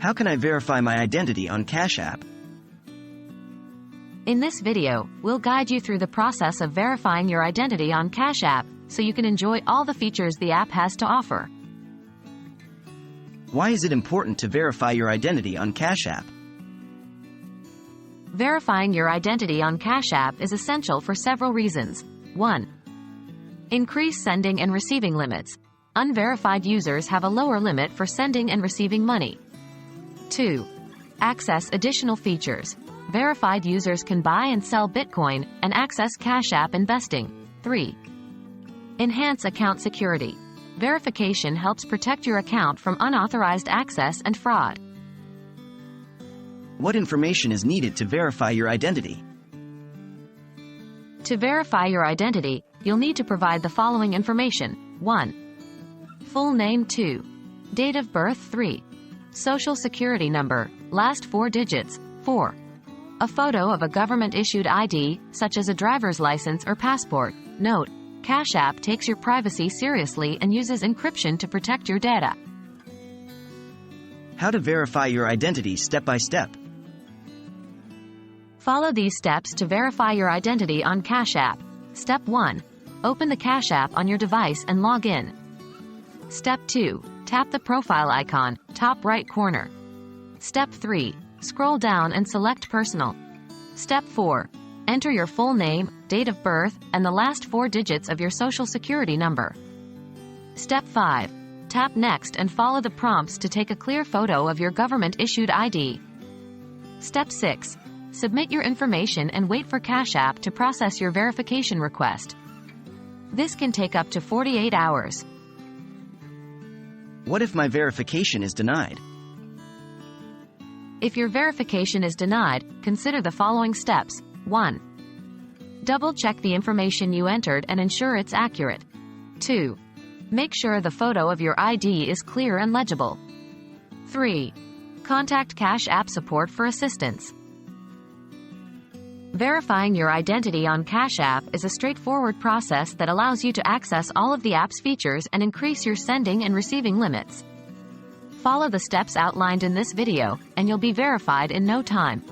How can I verify my identity on Cash App? In this video, we'll guide you through the process of verifying your identity on Cash App, so you can enjoy all the features the app has to offer. Why is it important to verify your identity on Cash App? Verifying your identity on Cash App is essential for several reasons. 1. Increase sending and receiving limits. Unverified users have a lower limit for sending and receiving money. 2. Access additional features. Verified users can buy and sell Bitcoin and access Cash App investing. 3. Enhance account security. Verification helps protect your account from unauthorized access and fraud. What information is needed to verify your identity? To verify your identity, you'll need to provide the following information. 1. Full name. 2. Date of birth. 3. Social security number, last 4 digits. 4. A photo of a government-issued ID, such as a driver's license or passport. Note: Cash App takes your privacy seriously and uses encryption to protect your data. How to verify your identity step by step. Follow these steps to verify your identity on Cash App. Step 1. Open the Cash App on your device and log in. Step 2. Tap the profile icon, top right corner. Step 3. Scroll down and select Personal. Step 4. Enter your full name, date of birth, and the last 4 digits of your social security number. Step 5. Tap Next and follow the prompts to take a clear photo of your government-issued ID. Step 6. Submit your information and wait for Cash App to process your verification request. This can take up to 48 hours. What if my verification is denied? If your verification is denied, consider the following steps. 1. Double-check the information you entered and ensure it's accurate. 2. Make sure the photo of your ID is clear and legible. 3. Contact Cash App support for assistance. Verifying your identity on Cash App is a straightforward process that allows you to access all of the app's features and increase your sending and receiving limits. Follow the steps outlined in this video, and you'll be verified in no time.